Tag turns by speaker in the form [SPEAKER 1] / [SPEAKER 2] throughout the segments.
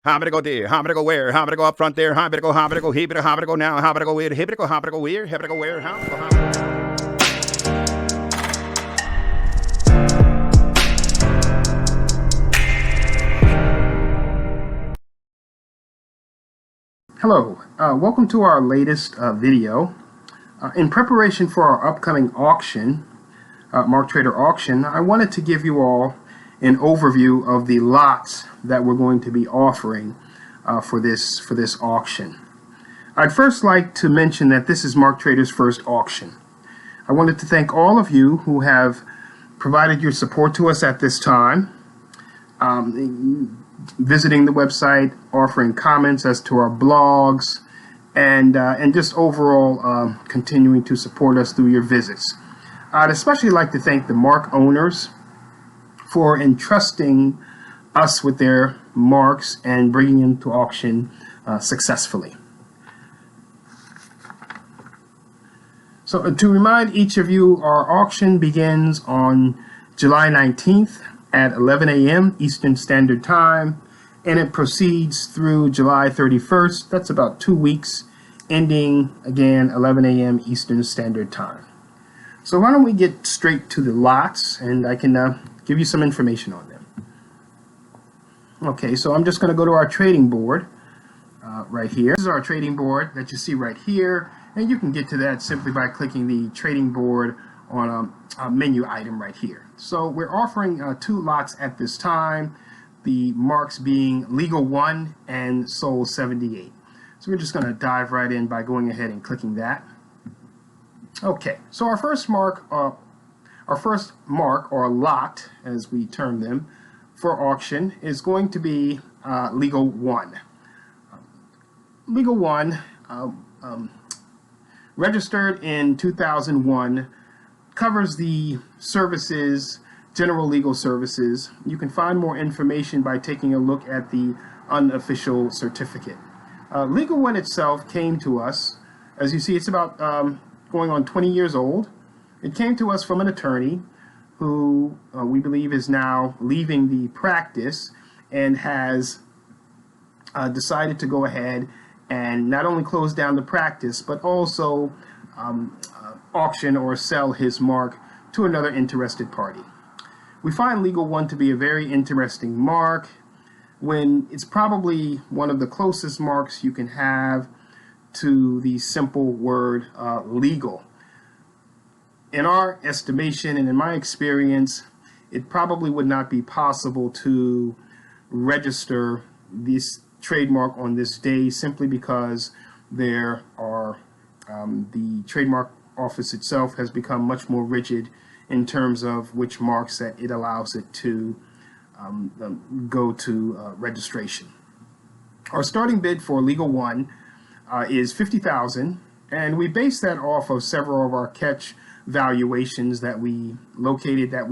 [SPEAKER 1] How to go there? How to go where? How to go up front there? How to go? How to go? How to go now? How to go where? How to go? How to go where? How to go where? How to go? How to go?
[SPEAKER 2] Hello, welcome to our latest video. In preparation for our upcoming auction, Mark Trader auction, I wanted to give you all an overview of the lots that we're going to be offering for this auction. I'd first like to mention that this is Mark Trader's first auction. I wanted to thank all of you who have provided your support to us at this time. Visiting the website, offering comments as to our blogs, and just overall continuing to support us through your visits. I'd especially like to thank the mark owners for entrusting us with their marks and bringing them to auction successfully. So to remind each of you, our auction begins on July 19th at 11 a.m. Eastern Standard Time, and it proceeds through July 31st. That's about 2 weeks, ending again 11 a.m. Eastern Standard Time. So why don't we get straight to the lots, and I can give you some information on them. Okay, so I'm just going to go to our trading board right here. This is our trading board that you see right here, and you can get to that simply by clicking the trading board on a menu item right here. So we're offering 2 lots at this time, the marks being Legal 1 and Soul 78. So we're just going to dive right in by going ahead and clicking that. Okay, so our first mark or lot, as we term them, for auction is going to be Legal 1. Legal 1, registered in 2001, covers the services, general legal services. You can find more information by taking a look at the unofficial certificate. Legal 1 itself came to us, as you see, it's about going on 20 years old. It came to us from an attorney who we believe is now leaving the practice and has decided to go ahead and not only close down the practice, but also auction or sell his mark to another interested party. We find Legal 1 to be a very interesting mark, when it's probably one of the closest marks you can have to the simple word legal. In our estimation and in my experience, it probably would not be possible to register this trademark on this day, simply because there are the trademark office itself has become much more rigid in terms of which marks that it allows it to go to registration. Our starting bid for Legal 1 is $50,000, and we base that off of several of our catch valuations that we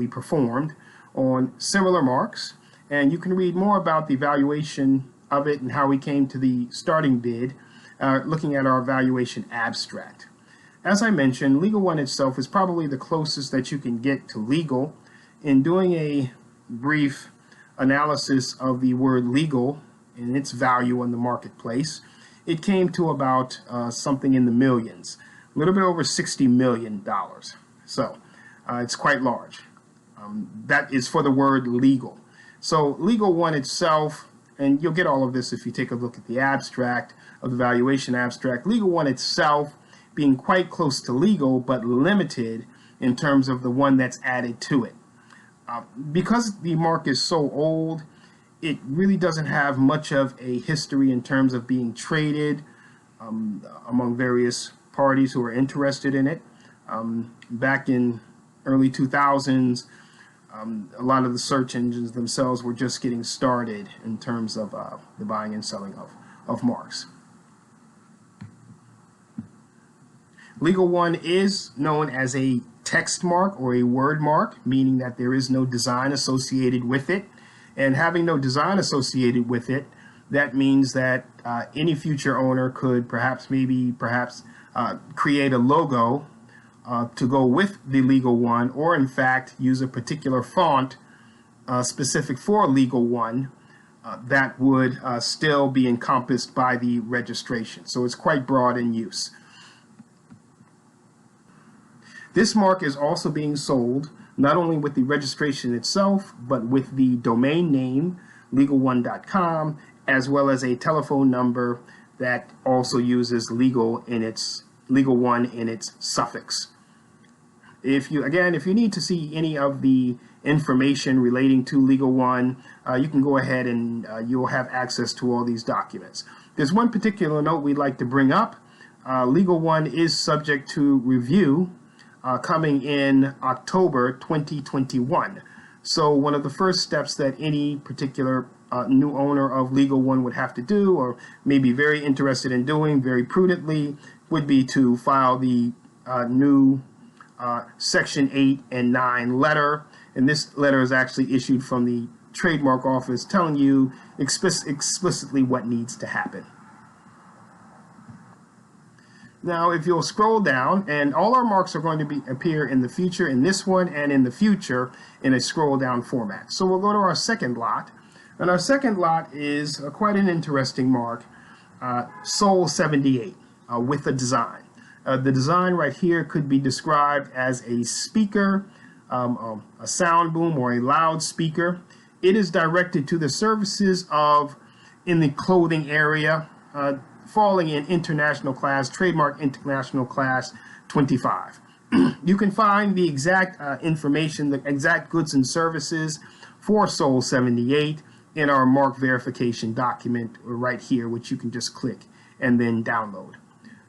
[SPEAKER 2] performed on similar marks, and you can read more about the valuation of it and how we came to the starting bid looking at our valuation abstract. As I mentioned, Legal 1 itself is probably the closest that you can get to legal. In doing a brief analysis of the word legal and its value in the marketplace, it came to about something in the millions, a little bit over $60 million. So it's quite large. That is for the word legal. So Legal 1 itself, and you'll get all of this if you take a look at the abstract of the valuation abstract, Legal 1 itself being quite close to legal, but limited in terms of the one that's added to it. Because the mark is so old, it really doesn't have much of a history in terms of being traded among various parties who are interested in it. Back in early 2000s, a lot of the search engines themselves were just getting started in terms of the buying and selling of marks. Legal 1 is known as a text mark or a word mark, meaning that there is no design associated with it. And having no design associated with it, that means that any future owner could perhaps create a logo to go with the Legal 1, or in fact use a particular font specific for Legal 1 that would still be encompassed by the registration. So it's quite broad in use. This mark is also being sold not only with the registration itself, but with the domain name legal1.com, as well as a telephone number that also uses legal one in its suffix. If you need to see any of the information relating to Legal One, you can go ahead and you'll have access to all these documents. There's one particular note we'd like to bring up. Legal One is subject to review coming in October 2021. So one of the first steps that any particular new owner of Legal One would have to do, or may be very interested in doing very prudently, would be to file the new Section 8 and 9 letter. And this letter is actually issued from the Trademark Office telling you explicitly what needs to happen. Now, if you'll scroll down, and all our marks are going to appear in the future, in this one and in the future, in a scroll down format. So we'll go to our second lot, and our second lot is quite an interesting mark, Soul 78, with a design. The design right here could be described as a speaker, a sound boom, or a loudspeaker. It is directed to the services in the clothing area, falling in international class, trademark international class 25. You can find the exact information, the exact goods and services for Soul 78 in our mark verification document right here, which you can just click and then download.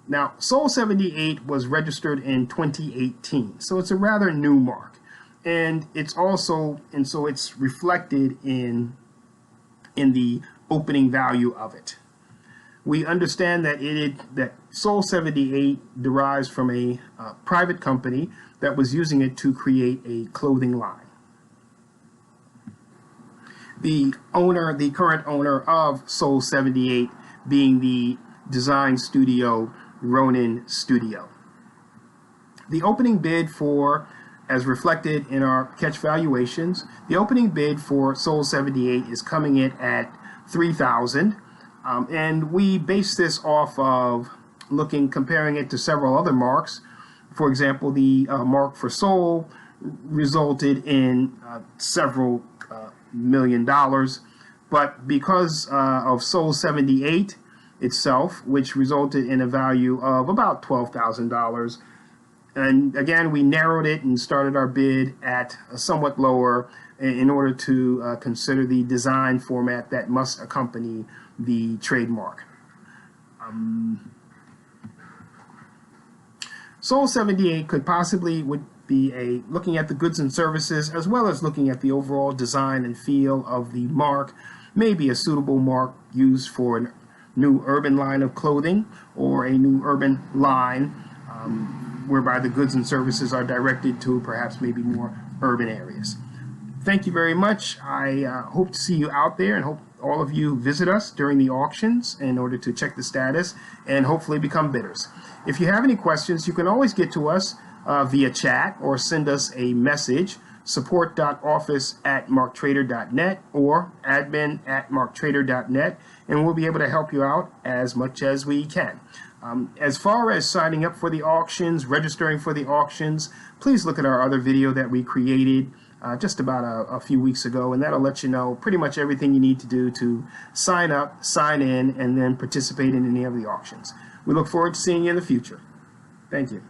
[SPEAKER 2] Now, Soul 78 was registered in 2018, so it's a rather new mark, and so it's reflected in the opening value of it. We understand that Soul 78 derives from a private company that was using it to create a clothing line. The current owner of Soul 78 being the design studio Ronin Studio. The opening bid for, as reflected in our catch valuations, the opening bid for Soul 78 is coming in at $3,000. And we base this off of comparing it to several other marks. For example, the mark for Soul resulted in several $1 million, but because of Soul 78 itself, which resulted in a value of about $12,000, and again, we narrowed it and started our bid at a somewhat lower in order to consider the design format that must accompany the trademark. Soul 78 would be looking at the goods and services as well as looking at the overall design and feel of the mark, maybe a suitable mark used for a new urban line of clothing or a new urban line whereby the goods and services are directed to perhaps maybe more urban areas. Thank you very much. I hope to see you out there, and hope all of you visit us during the auctions in order to check the status and hopefully become bidders. If you have any questions, you can always get to us via chat or send us a message, support.office@marktrader.net or admin@marktrader.net, and we'll be able to help you out as much as we can. As far as signing up for the auctions, registering for the auctions, please look at our other video that we created just about a few weeks ago, and that'll let you know pretty much everything you need to do to sign up, sign in, and then participate in any of the auctions. We look forward to seeing you in the future. Thank you.